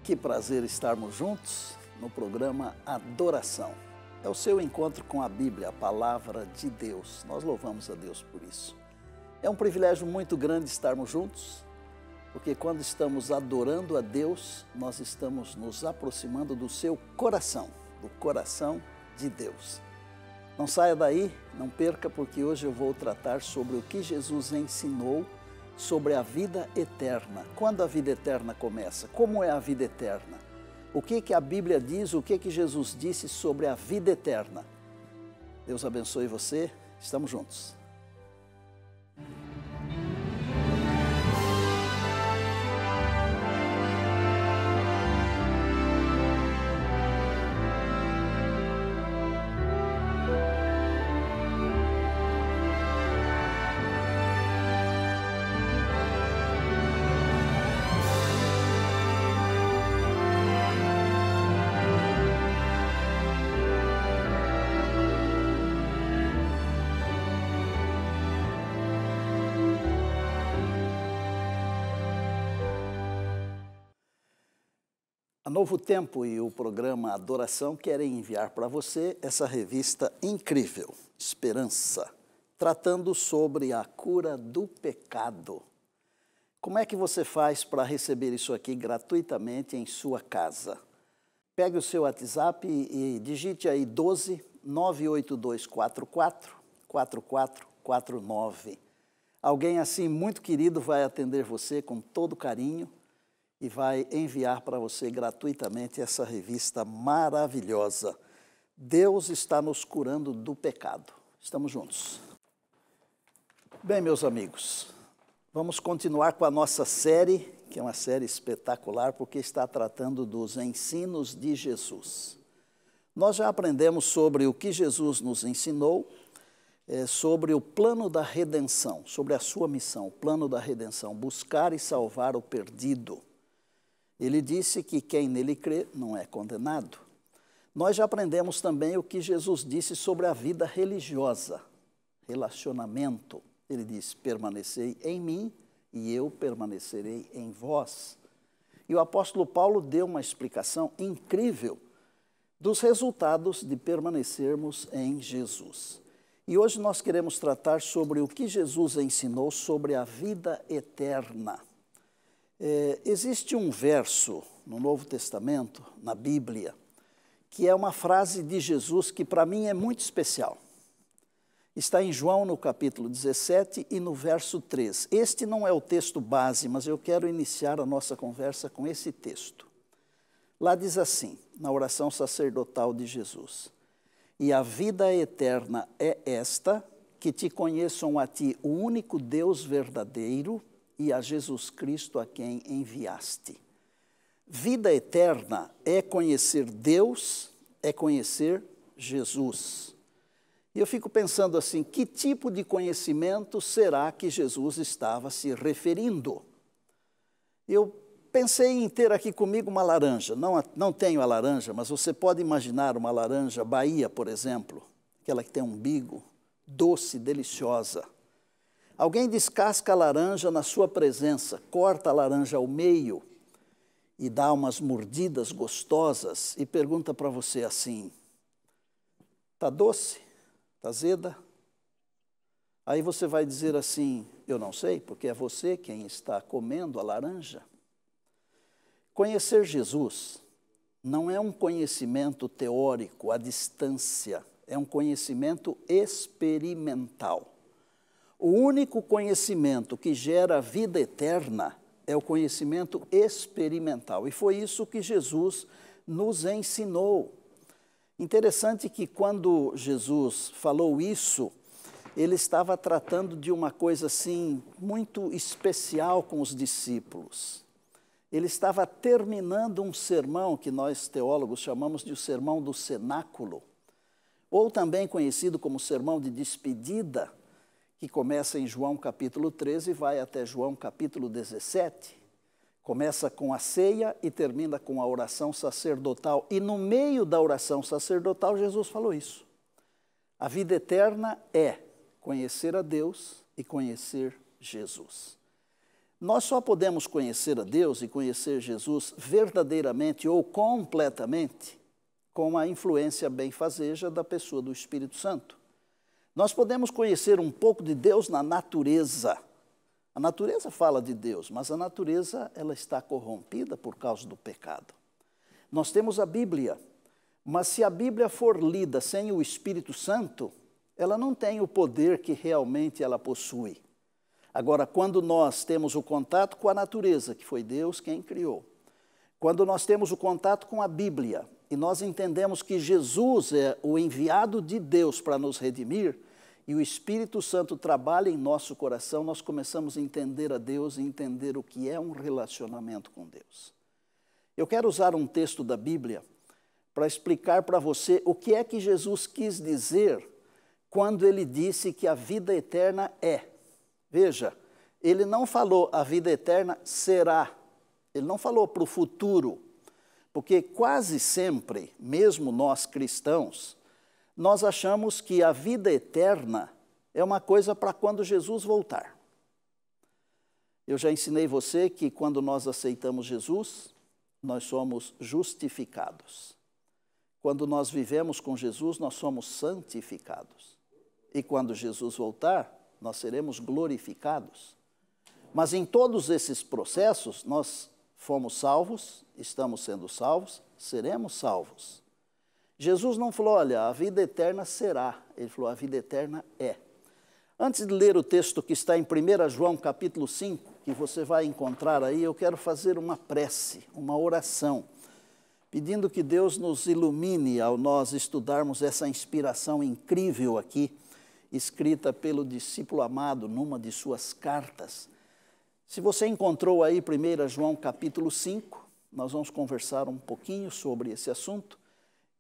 Que prazer estarmos juntos no programa Adoração. É o seu encontro com a Bíblia, a Palavra de Deus. Nós louvamos a Deus por isso. É um privilégio muito grande estarmos juntos, porque quando estamos adorando a Deus, nós estamos nos aproximando do seu coração, do coração de Deus. Não saia daí, não perca, porque hoje eu vou tratar sobre o que Jesus ensinou sobre a vida eterna. Quando a vida eterna começa? Como é a vida eterna? O que a Bíblia diz, o que Jesus disse sobre a vida eterna? Deus abençoe você, estamos juntos. A Novo Tempo e o programa Adoração querem enviar para você essa revista incrível, Esperança, tratando sobre a cura do pecado. Como é que você faz para receber isso aqui gratuitamente em sua casa? Pegue o seu WhatsApp e digite aí 12 98244 4449. Alguém assim muito querido vai atender você com todo carinho e vai enviar para você gratuitamente essa revista maravilhosa. Deus está nos curando do pecado. Estamos juntos. Bem, meus amigos, vamos continuar com a nossa série, que é uma série espetacular, porque está tratando dos ensinos de Jesus. Nós já aprendemos sobre o que Jesus nos ensinou, sobre o plano da redenção, sobre a sua missão, o plano da redenção, buscar e salvar o perdido. Ele disse que quem nele crê não é condenado. Nós já aprendemos também o que Jesus disse sobre a vida religiosa, relacionamento. Ele disse, permanecei em mim e eu permanecerei em vós. E o apóstolo Paulo deu uma explicação incrível dos resultados de permanecermos em Jesus. E hoje nós queremos tratar sobre o que Jesus ensinou sobre a vida eterna. Existe um verso no Novo Testamento, na Bíblia, que é uma frase de Jesus que para mim é muito especial. Está em João no capítulo 17 e no verso 3. Este não é o texto base, mas eu quero iniciar a nossa conversa com esse texto. Lá diz assim, na oração sacerdotal de Jesus: e a vida eterna é esta, que te conheçam a ti, o único Deus verdadeiro, e a Jesus Cristo a quem enviaste. Vida eterna é conhecer Deus, é conhecer Jesus. E eu fico pensando assim, que tipo de conhecimento será que Jesus estava se referindo? Eu pensei em ter aqui comigo uma laranja. Não tenho a laranja, mas você pode imaginar uma laranja Bahia, por exemplo, aquela que tem um umbigo, doce, deliciosa. Alguém descasca a laranja na sua presença, corta a laranja ao meio e dá umas mordidas gostosas e pergunta para você assim, tá doce? Tá azeda? Aí você vai dizer assim, eu não sei, porque é você quem está comendo a laranja. Conhecer Jesus não é um conhecimento teórico à distância, é um conhecimento experimental. O único conhecimento que gera vida eterna é o conhecimento experimental. E foi isso que Jesus nos ensinou. Interessante que quando Jesus falou isso, ele estava tratando de uma coisa assim muito especial com os discípulos. Ele estava terminando um sermão que nós teólogos chamamos de o sermão do cenáculo, ou também conhecido como sermão de despedida, que começa em João capítulo 13 e vai até João capítulo 17. Começa com a ceia e termina com a oração sacerdotal. E no meio da oração sacerdotal, Jesus falou isso. A vida eterna é conhecer a Deus e conhecer Jesus. Nós só podemos conhecer a Deus e conhecer Jesus verdadeiramente ou completamente com a influência benfazeja da pessoa do Espírito Santo. Nós podemos conhecer um pouco de Deus na natureza. A natureza fala de Deus, mas a natureza ela está corrompida por causa do pecado. Nós temos a Bíblia, mas se a Bíblia for lida sem o Espírito Santo, ela não tem o poder que realmente ela possui. Agora, quando nós temos o contato com a natureza, que foi Deus quem criou, quando nós temos o contato com a Bíblia, e nós entendemos que Jesus é o enviado de Deus para nos redimir, e o Espírito Santo trabalha em nosso coração, nós começamos a entender a Deus e entender o que é um relacionamento com Deus. Eu quero usar um texto da Bíblia para explicar para você o que é que Jesus quis dizer quando ele disse que a vida eterna é. Veja, ele não falou a vida eterna será, ele não falou para o futuro, porque quase sempre, mesmo nós cristãos, nós achamos que a vida eterna é uma coisa para quando Jesus voltar. Eu já ensinei você que quando nós aceitamos Jesus, nós somos justificados. Quando nós vivemos com Jesus, nós somos santificados. E quando Jesus voltar, nós seremos glorificados. Mas em todos esses processos, nós fomos salvos, estamos sendo salvos, seremos salvos. Jesus não falou, olha, a vida eterna será. Ele falou, a vida eterna é. Antes de ler o texto que está em 1 João capítulo 5, que você vai encontrar aí, eu quero fazer uma prece, uma oração, pedindo que Deus nos ilumine ao nós estudarmos essa inspiração incrível aqui, escrita pelo discípulo amado numa de suas cartas. Se você encontrou aí 1 João capítulo 5, nós vamos conversar um pouquinho sobre esse assunto,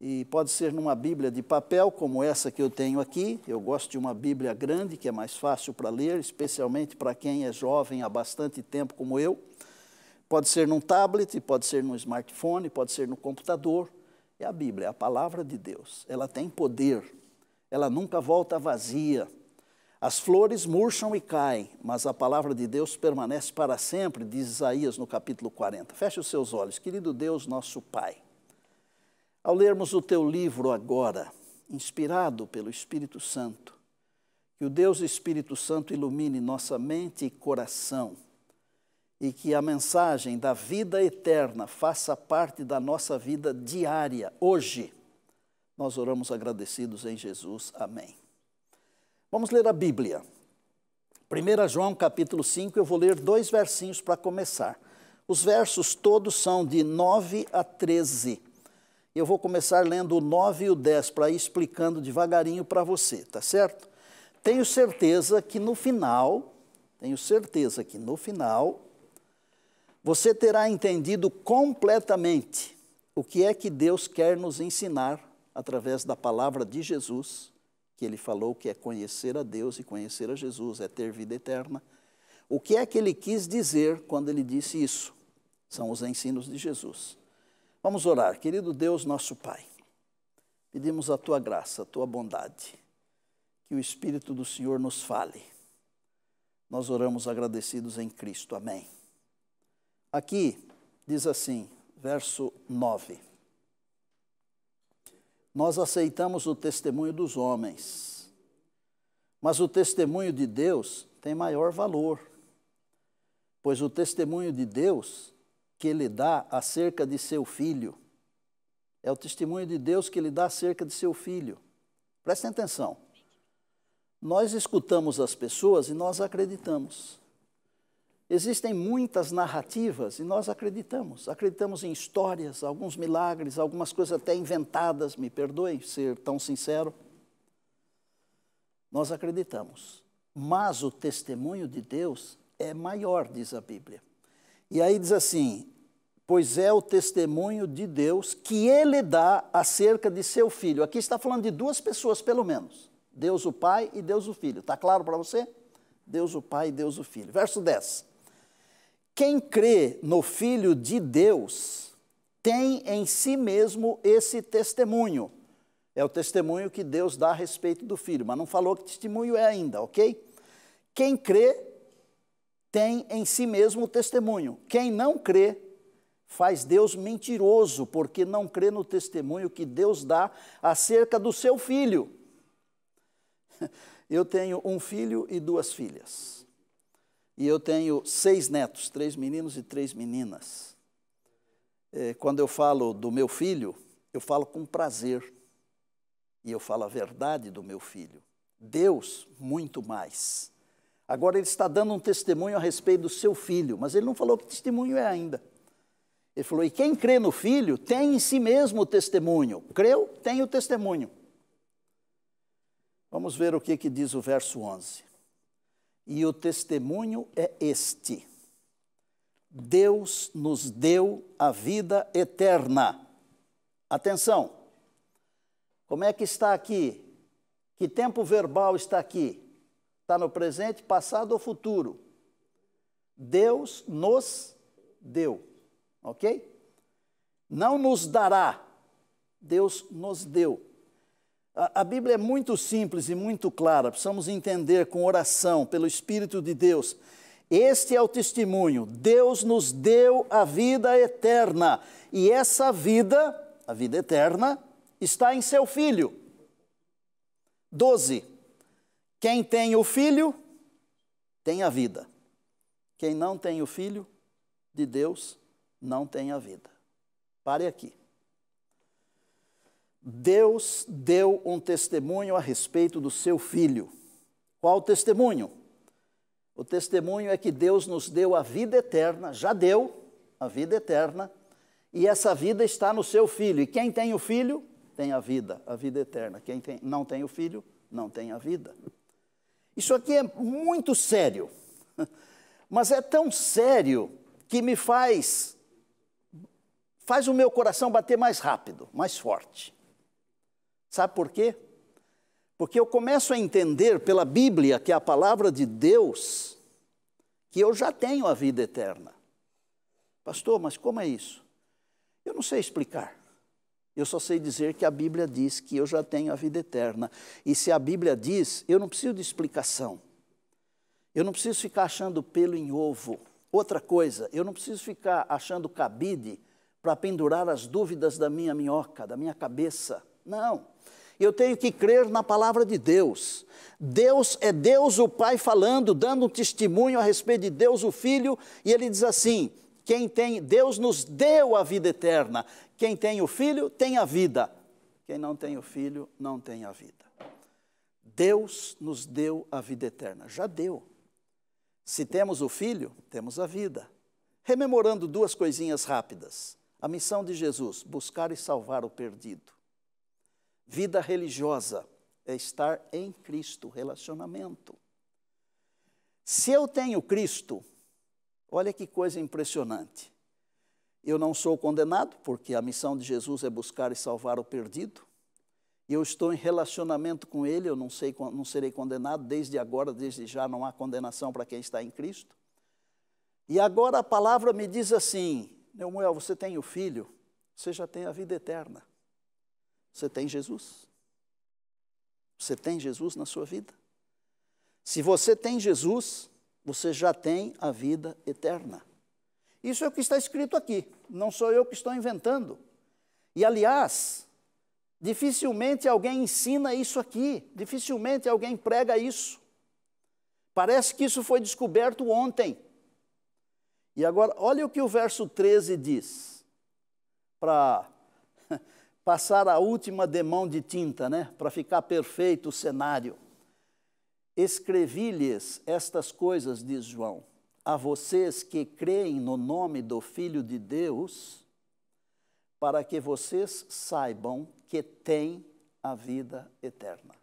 e pode ser numa Bíblia de papel, como essa que eu tenho aqui. Eu gosto de uma Bíblia grande, que é mais fácil para ler, especialmente para quem é jovem há bastante tempo como eu. Pode ser num tablet, pode ser num smartphone, pode ser no computador. É a Bíblia, é a palavra de Deus. Ela tem poder, ela nunca volta vazia. As flores murcham e caem, mas a palavra de Deus permanece para sempre, diz Isaías no capítulo 40. Feche os seus olhos, querido Deus, nosso Pai. Ao lermos o teu livro agora, inspirado pelo Espírito Santo, que o Deus Espírito Santo ilumine nossa mente e coração, e que a mensagem da vida eterna faça parte da nossa vida diária, hoje. Nós oramos agradecidos em Jesus. Amém. Vamos ler a Bíblia. 1 João capítulo 5, eu vou ler 2 versinhos para começar. Os versos todos são de 9 a 13. Eu vou começar lendo o 9 e o 10 para ir explicando devagarinho para você, tá certo? Tenho certeza que no final, você terá entendido completamente o que é que Deus quer nos ensinar através da palavra de Jesus, que ele falou que é conhecer a Deus e conhecer a Jesus, é ter vida eterna. O que é que ele quis dizer quando ele disse isso? São os ensinos de Jesus. Vamos orar. Querido Deus, nosso Pai, pedimos a Tua graça, a Tua bondade, que o Espírito do Senhor nos fale. Nós oramos agradecidos em Cristo. Amém. Aqui diz assim, verso 9. Nós aceitamos o testemunho dos homens, mas o testemunho de Deus tem maior valor, pois o testemunho de Deus que ele dá acerca de seu filho, é o testemunho de Deus que ele dá acerca de seu filho. Prestem atenção. Nós escutamos as pessoas e nós acreditamos. Existem muitas narrativas e nós acreditamos. Acreditamos em histórias, alguns milagres, algumas coisas até inventadas, me perdoem ser tão sincero. Nós acreditamos. Mas o testemunho de Deus é maior, diz a Bíblia. E aí diz assim, pois é o testemunho de Deus que ele dá acerca de seu filho. Aqui está falando de 2 pessoas, pelo menos. Deus o Pai e Deus o Filho. Está claro para você? Deus o Pai e Deus o Filho. Verso 10. Quem crê no Filho de Deus tem em si mesmo esse testemunho. É o testemunho que Deus dá a respeito do Filho, mas não falou que testemunho é ainda, ok? Quem crê tem em si mesmo o testemunho. Quem não crê faz Deus mentiroso, porque não crê no testemunho que Deus dá acerca do seu filho. Eu tenho um filho e 2 filhas. E eu tenho 6 netos, 3 meninos e 3 meninas. Quando eu falo do meu filho, eu falo com prazer. E eu falo a verdade do meu filho. Deus, muito mais. Agora ele está dando um testemunho a respeito do seu filho, mas ele não falou que testemunho é ainda. Ele falou, e quem crê no filho tem em si mesmo o testemunho. Creu, tem o testemunho. Vamos ver o que diz o verso 11. E o testemunho é este: Deus nos deu a vida eterna. Atenção, como é que está aqui? Que tempo verbal está aqui? Está no presente, passado ou futuro? Deus nos deu, ok? Não nos dará, Deus nos deu. A Bíblia é muito simples e muito clara, precisamos entender com oração, pelo Espírito de Deus. Este é o testemunho, Deus nos deu a vida eterna, e essa vida, a vida eterna, está em seu Filho. 12. Quem tem o Filho, tem a vida. Quem não tem o Filho de Deus, não tem a vida. Pare aqui. Deus deu um testemunho a respeito do seu Filho. Qual o testemunho? O testemunho é que Deus nos deu a vida eterna, já deu a vida eterna, e essa vida está no seu Filho. E quem tem o Filho, tem a vida eterna. Quem não tem o Filho, não tem a vida. Isso aqui é muito sério, mas é tão sério que me faz o meu coração bater mais rápido, mais forte. Sabe por quê? Porque eu começo a entender pela Bíblia, que é a palavra de Deus, que eu já tenho a vida eterna. Pastor, mas como é isso? Eu não sei explicar. Eu só sei dizer que a Bíblia diz que eu já tenho a vida eterna. E se a Bíblia diz, eu não preciso de explicação. Eu não preciso ficar achando pelo em ovo. Outra coisa, eu não preciso ficar achando cabide para pendurar as dúvidas da minha minhoca, da minha cabeça. Não. Eu tenho que crer na palavra de Deus. Deus é Deus o Pai falando, dando um testemunho a respeito de Deus o Filho, e ele diz assim, Deus nos deu a vida eterna. Quem tem o Filho, tem a vida. Quem não tem o Filho, não tem a vida. Deus nos deu a vida eterna. Já deu. Se temos o Filho, temos a vida. Rememorando 2 coisinhas rápidas. A missão de Jesus, buscar e salvar o perdido. Vida religiosa é estar em Cristo, relacionamento. Se eu tenho Cristo, olha que coisa impressionante. Eu não sou condenado, porque a missão de Jesus é buscar e salvar o perdido. Eu estou em relacionamento com Ele, eu não serei condenado, desde agora, desde já, não há condenação para quem está em Cristo. E agora a palavra me diz assim, Neumoel, você tem o Filho, você já tem a vida eterna. Você tem Jesus? Você tem Jesus na sua vida? Se você tem Jesus, você já tem a vida eterna. Isso é o que está escrito aqui, não sou eu que estou inventando. E, aliás, dificilmente alguém ensina isso aqui, dificilmente alguém prega isso. Parece que isso foi descoberto ontem. E agora, olha o que o verso 13 diz, para passar a última demão de tinta, né? Para ficar perfeito o cenário. Escrevi-lhes estas coisas, diz João, a vocês que creem no nome do Filho de Deus, para que vocês saibam que têm a vida eterna.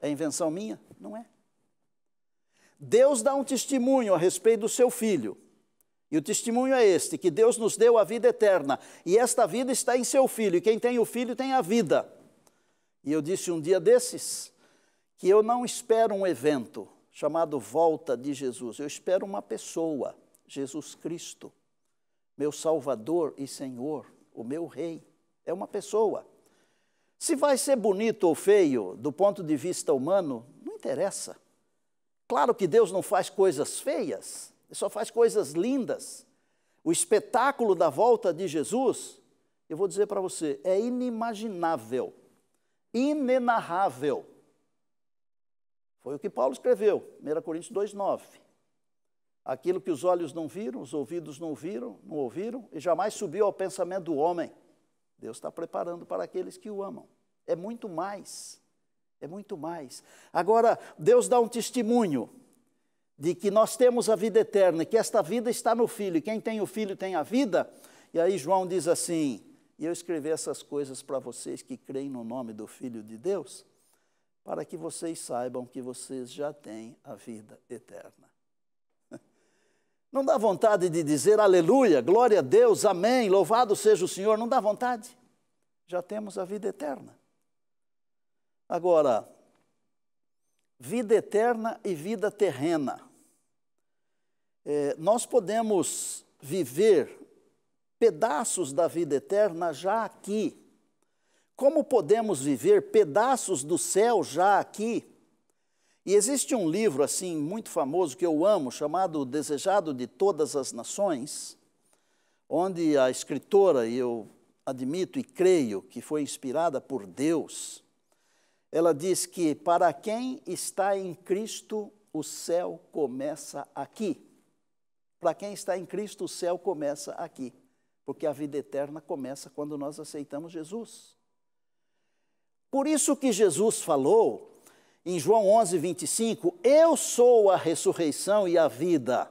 É invenção minha? Não é. Deus dá um testemunho a respeito do seu Filho. E o testemunho é este, que Deus nos deu a vida eterna, e esta vida está em seu Filho, e quem tem o Filho tem a vida. E eu disse um dia desses, que eu não espero um evento chamado volta de Jesus, eu espero uma pessoa, Jesus Cristo, meu Salvador e Senhor, o meu Rei, é uma pessoa. Se vai ser bonito ou feio, do ponto de vista humano, não interessa. Claro que Deus não faz coisas feias, Ele só faz coisas lindas. O espetáculo da volta de Jesus, eu vou dizer para você, é inimaginável, inenarrável. Foi o que Paulo escreveu, 1 Coríntios 2,9. Aquilo que os olhos não viram, os ouvidos não ouviram, e jamais subiu ao pensamento do homem. Deus está preparando para aqueles que o amam. É muito mais, é muito mais. Agora, Deus dá um testemunho de que nós temos a vida eterna, que esta vida está no Filho, e quem tem o Filho tem a vida. E aí João diz assim, e eu escrevi essas coisas para vocês que creem no nome do Filho de Deus, para que vocês saibam que vocês já têm a vida eterna. Não dá vontade de dizer aleluia, glória a Deus, amém, louvado seja o Senhor, não dá vontade? Já temos a vida eterna. Agora, vida eterna e vida terrena. Nós podemos viver pedaços da vida eterna já aqui. Como podemos viver pedaços do céu já aqui? E existe um livro assim muito famoso que eu amo, chamado O Desejado de Todas as Nações, onde a escritora, e eu admito e creio que foi inspirada por Deus, ela diz que para quem está em Cristo, o céu começa aqui. Para quem está em Cristo, o céu começa aqui. Porque a vida eterna começa quando nós aceitamos Jesus. Por isso que Jesus falou, em João 11, 25, eu sou a ressurreição e a vida.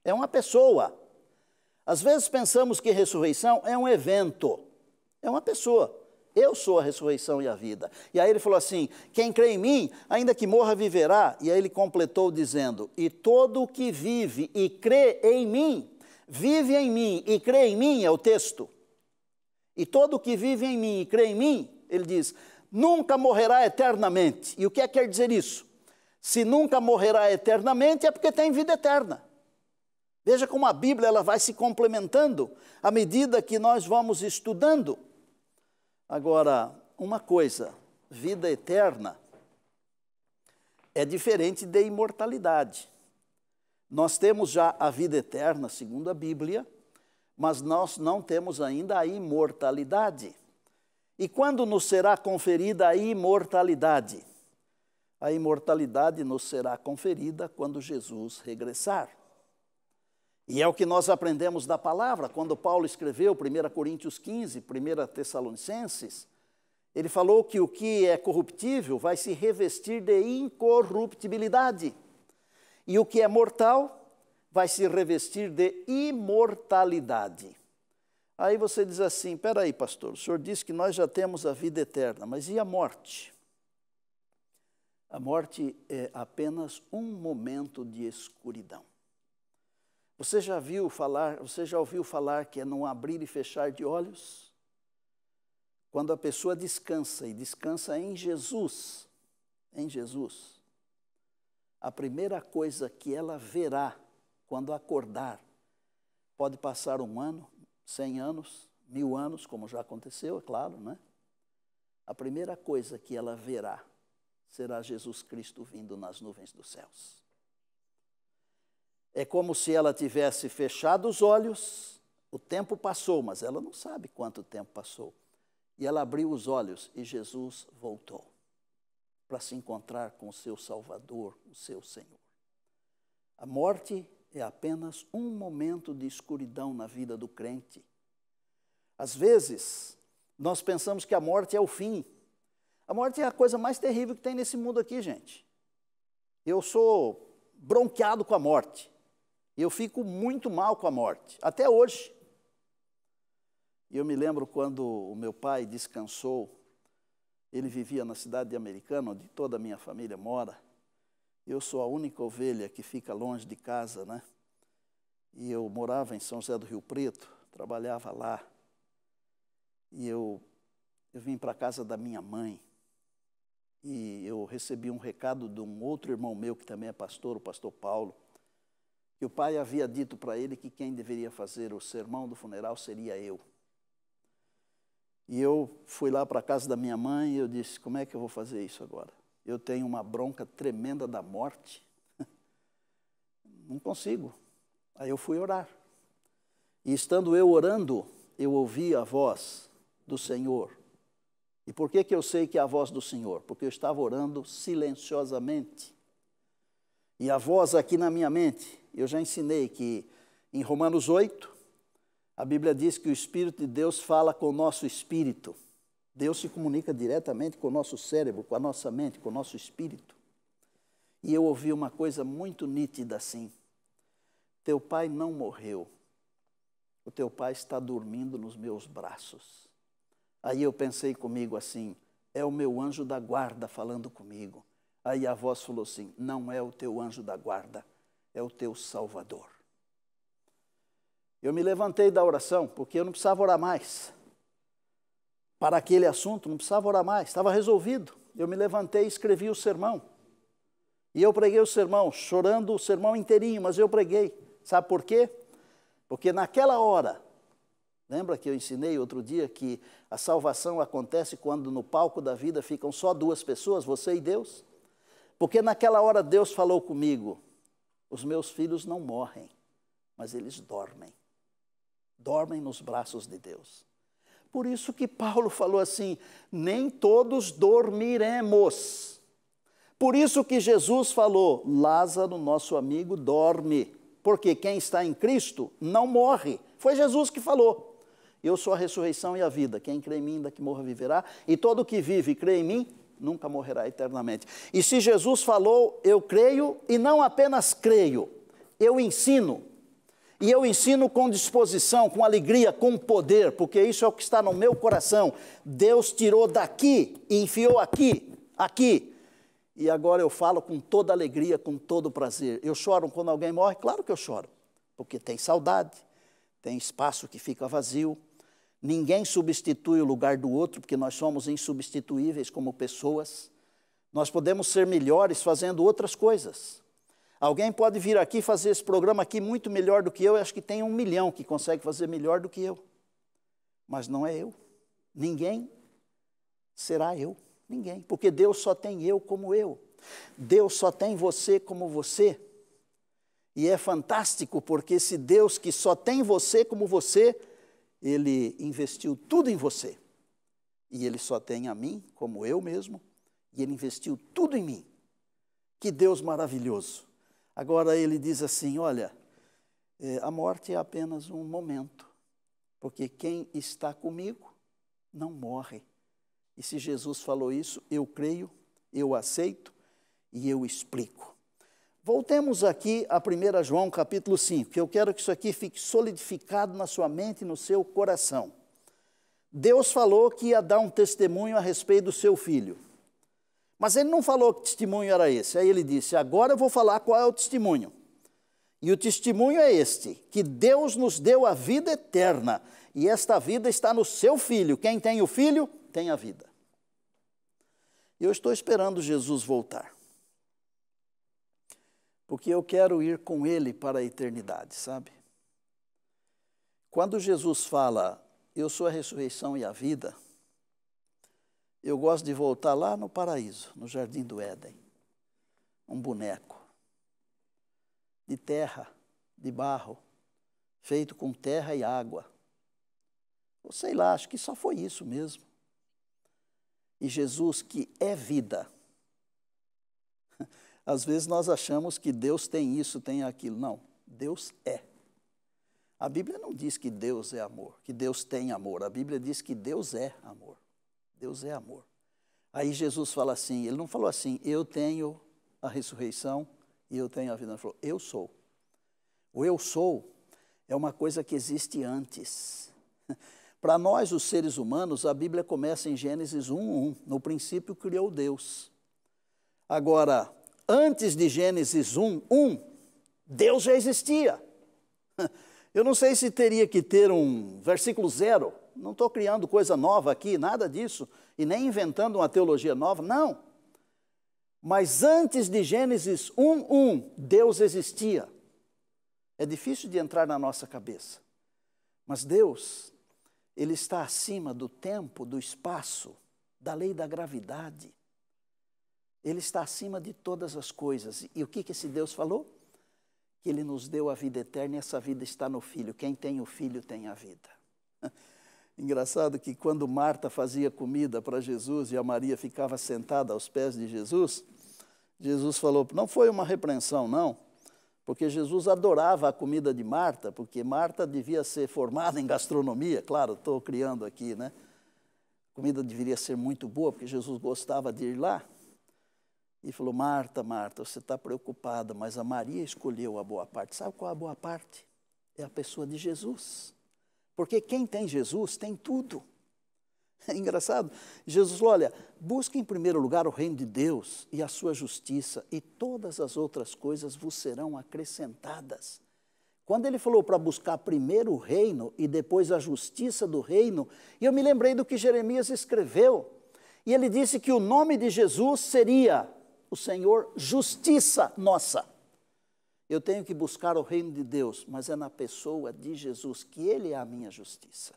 É uma pessoa. Às vezes pensamos que ressurreição é um evento. É uma pessoa. Eu sou a ressurreição e a vida. E aí ele falou assim, quem crê em mim, ainda que morra, viverá. E aí ele completou dizendo, e todo o que vive e crê em mim, vive em mim e crê em mim, é o texto. E todo o que vive em mim e crê em mim, ele diz, nunca morrerá eternamente. E o que é que quer dizer isso? Se nunca morrerá eternamente, é porque tem vida eterna. Veja como a Bíblia ela vai se complementando à medida que nós vamos estudando. Agora, uma coisa, vida eterna é diferente de imortalidade. Nós temos já a vida eterna, segundo a Bíblia, mas nós não temos ainda a imortalidade. E quando nos será conferida a imortalidade? A imortalidade nos será conferida quando Jesus regressar. E é o que nós aprendemos da palavra, quando Paulo escreveu 1 Coríntios 15, 1 Tessalonicenses, ele falou que o que é corruptível vai se revestir de incorruptibilidade, e o que é mortal vai se revestir de imortalidade. Aí você diz assim, espera aí, pastor, o senhor disse que nós já temos a vida eterna, mas e a morte? A morte é apenas um momento de escuridão. Você já ouviu falar que é num abrir e fechar de olhos? Quando a pessoa descansa, e descansa em Jesus, a primeira coisa que ela verá quando acordar, pode passar 1 ano, 100 anos, 1000 anos, como já aconteceu, é claro, né? A primeira coisa que ela verá será Jesus Cristo vindo nas nuvens dos céus. É como se ela tivesse fechado os olhos, o tempo passou, mas ela não sabe quanto tempo passou. E ela abriu os olhos e Jesus voltou para se encontrar com o seu Salvador, o seu Senhor. A morte é apenas um momento de escuridão na vida do crente. Às vezes, nós pensamos que a morte é o fim. A morte é a coisa mais terrível que tem nesse mundo aqui, gente. Eu sou bronqueado com a morte. E eu fico muito mal com a morte, até hoje. E eu me lembro quando o meu pai descansou, ele vivia na cidade de Americana, onde toda a minha família mora. Eu sou a única ovelha que fica longe de casa, né? E eu morava em São José do Rio Preto, trabalhava lá. E eu vim para a casa da minha mãe. E eu recebi um recado de um outro irmão meu, que também é pastor, o pastor Paulo, que o pai havia dito para ele que quem deveria fazer o sermão do funeral seria eu. E eu fui lá para a casa da minha mãe e eu disse, como é que eu vou fazer isso agora? Eu tenho uma bronca tremenda da morte. não consigo. Aí eu fui orar. E estando eu orando, eu ouvi a voz do Senhor. E por que eu sei que é a voz do Senhor? Porque eu estava orando silenciosamente. E a voz aqui na minha mente, eu já ensinei que em Romanos 8, a Bíblia diz que o Espírito de Deus fala com o nosso espírito. Deus se comunica diretamente com o nosso cérebro, com a nossa mente, com o nosso espírito. E eu ouvi uma coisa muito nítida assim: teu pai não morreu, o teu pai está dormindo nos meus braços. Aí eu pensei comigo assim, é o meu anjo da guarda falando comigo. Aí a voz falou assim, não é o teu anjo da guarda, é o teu Salvador. Eu me levantei da oração, porque eu não precisava orar mais. Para aquele assunto, não precisava orar mais, estava resolvido. Eu me levantei e escrevi o sermão. E eu preguei o sermão, chorando o sermão inteirinho, mas eu preguei. Sabe por quê? Porque naquela hora, lembra que eu ensinei outro dia que a salvação acontece quando no palco da vida ficam só duas pessoas, você e Deus? Porque naquela hora Deus falou comigo, os meus filhos não morrem, mas eles dormem. Dormem nos braços de Deus. Por isso que Paulo falou assim, nem todos dormiremos. Por isso que Jesus falou, Lázaro, nosso amigo, dorme. Porque quem está em Cristo não morre. Foi Jesus que falou. Eu sou a ressurreição e a vida. Quem crê em mim, ainda que morra, viverá. E todo que vive e crê em mim, nunca morrerá eternamente. E se Jesus falou, eu creio, e não apenas creio, eu ensino. E eu ensino com disposição, com alegria, com poder, porque isso é o que está no meu coração. Deus tirou daqui e enfiou aqui, aqui. E agora eu falo com toda alegria, com todo prazer. Eu choro quando alguém morre? Claro que eu choro, porque tem saudade, tem espaço que fica vazio. Ninguém substitui o lugar do outro, porque nós somos insubstituíveis como pessoas. Nós podemos ser melhores fazendo outras coisas. Alguém pode vir aqui fazer esse programa aqui muito melhor do que eu, acho que tem 1 milhão que consegue fazer melhor do que eu. Mas não é eu. Ninguém será eu. Ninguém. Porque Deus só tem eu como eu. Deus só tem você como você. E é fantástico porque esse Deus que só tem você como você, Ele investiu tudo em você. E Ele só tem a mim como eu mesmo. E Ele investiu tudo em mim. Que Deus maravilhoso. Agora ele diz assim, olha, a morte é apenas um momento, porque quem está comigo não morre. E se Jesus falou isso, eu creio, eu aceito e eu explico. Voltemos aqui a 1 João capítulo 5, que eu quero que isso aqui fique solidificado na sua mente e no seu coração. Deus falou que ia dar um testemunho a respeito do seu filho. Mas ele não falou que testemunho era esse. Aí ele disse, agora eu vou falar qual é o testemunho. E o testemunho é este, que Deus nos deu a vida eterna. E esta vida está no seu Filho. Quem tem o Filho, tem a vida. Eu estou esperando Jesus voltar. Porque eu quero ir com Ele para a eternidade, sabe? Quando Jesus fala, eu sou a ressurreição e a vida, eu gosto de voltar lá no paraíso, no jardim do Éden. Um boneco de terra, de barro, feito com terra e água. Ou sei lá, acho que só foi isso mesmo. E Jesus, que é vida. Às vezes nós achamos que Deus tem isso, tem aquilo. Não, Deus é. A Bíblia não diz que Deus é amor, que Deus tem amor. A Bíblia diz que Deus é amor. Deus é amor. Aí Jesus fala assim, ele não falou assim, eu tenho a ressurreição e eu tenho a vida. Ele falou, eu sou. O eu sou é uma coisa que existe antes. Para nós, os seres humanos, a Bíblia começa em Gênesis 1:1. No princípio criou Deus. Agora, antes de Gênesis 1:1, Deus já existia. Eu não sei se teria que ter um versículo 0. Não estou criando coisa nova aqui, nada disso. E nem inventando uma teologia nova, não. Mas antes de Gênesis 1:1, Deus existia. É difícil de entrar na nossa cabeça. Mas Deus, Ele está acima do tempo, do espaço, da lei da gravidade. Ele está acima de todas as coisas. E o que esse Deus falou? que Ele nos deu a vida eterna e essa vida está no Filho. Quem tem o Filho tem a vida. Engraçado que quando Marta fazia comida para Jesus e a Maria ficava sentada aos pés de Jesus, Jesus falou, não foi uma repreensão, não, porque Jesus adorava a comida de Marta, porque Marta devia ser formada em gastronomia, claro, estou criando aqui, né? A comida deveria ser muito boa, porque Jesus gostava de ir lá. E falou, Marta, Marta, você está preocupada, mas a Maria escolheu a boa parte. Sabe qual é a boa parte? É a pessoa de Jesus. Porque quem tem Jesus tem tudo. É engraçado. Jesus falou, olha, busque em primeiro lugar o reino de Deus e a sua justiça, e todas as outras coisas vos serão acrescentadas. Quando ele falou para buscar primeiro o reino e depois a justiça do reino, eu me lembrei do que Jeremias escreveu. E ele disse que o nome de Jesus seria o Senhor justiça nossa. Eu tenho que buscar o reino de Deus, mas é na pessoa de Jesus, que Ele é a minha justiça.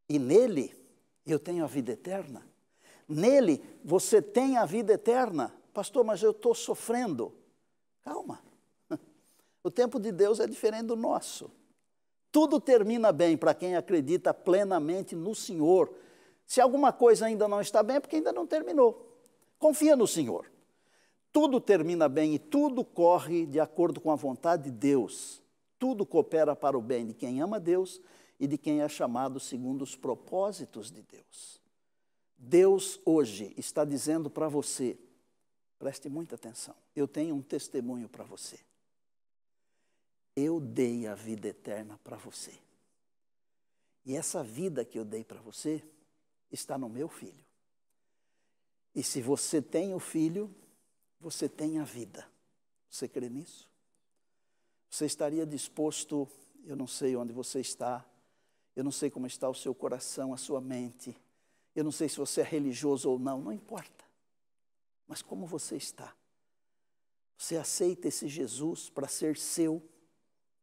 E nele eu tenho a vida eterna. Nele você tem a vida eterna. Pastor, mas eu estou sofrendo. Calma. O tempo de Deus é diferente do nosso. Tudo termina bem para quem acredita plenamente no Senhor. Se alguma coisa ainda não está bem, é porque ainda não terminou. Confia no Senhor. Tudo termina bem e tudo corre de acordo com a vontade de Deus. Tudo coopera para o bem de quem ama Deus e de quem é chamado segundo os propósitos de Deus. Deus hoje está dizendo para você, preste muita atenção, eu tenho um testemunho para você. Eu dei a vida eterna para você. E essa vida que eu dei para você está no meu Filho. E se você tem o Filho, você tem a vida. Você crê nisso? Você estaria disposto, eu não sei onde você está, eu não sei como está o seu coração, a sua mente, eu não sei se você é religioso ou não, não importa. Mas como você está? Você aceita esse Jesus para ser seu,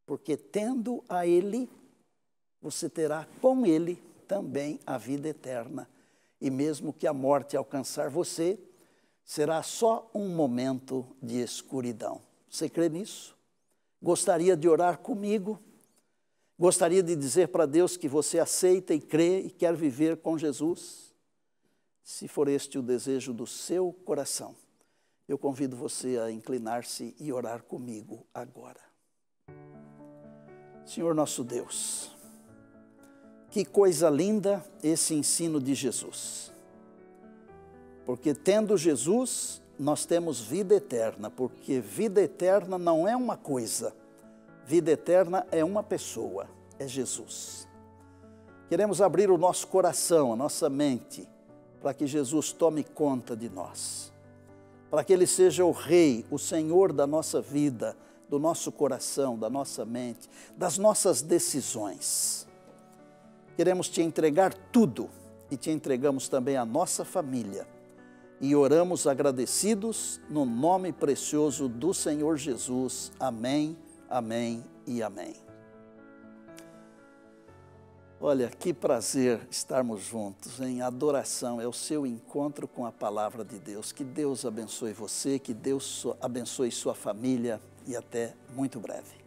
porque tendo a Ele, você terá com Ele também a vida eterna. E mesmo que a morte alcançar você, será só um momento de escuridão. Você crê nisso? Gostaria de orar comigo? Gostaria de dizer para Deus que você aceita e crê e quer viver com Jesus? Se for este o desejo do seu coração, eu convido você a inclinar-se e orar comigo agora. Senhor nosso Deus, que coisa linda esse ensino de Jesus. Porque tendo Jesus, nós temos vida eterna, porque vida eterna não é uma coisa, vida eterna é uma pessoa, é Jesus. Queremos abrir o nosso coração, a nossa mente, para que Jesus tome conta de nós, para que Ele seja o Rei, o Senhor da nossa vida, do nosso coração, da nossa mente, das nossas decisões. Queremos Te entregar tudo e Te entregamos também a nossa família. E oramos agradecidos no nome precioso do Senhor Jesus. Amém, amém e amém. Olha, que prazer estarmos juntos em adoração. É o seu encontro com a palavra de Deus. Que Deus abençoe você, que Deus abençoe sua família e até muito breve.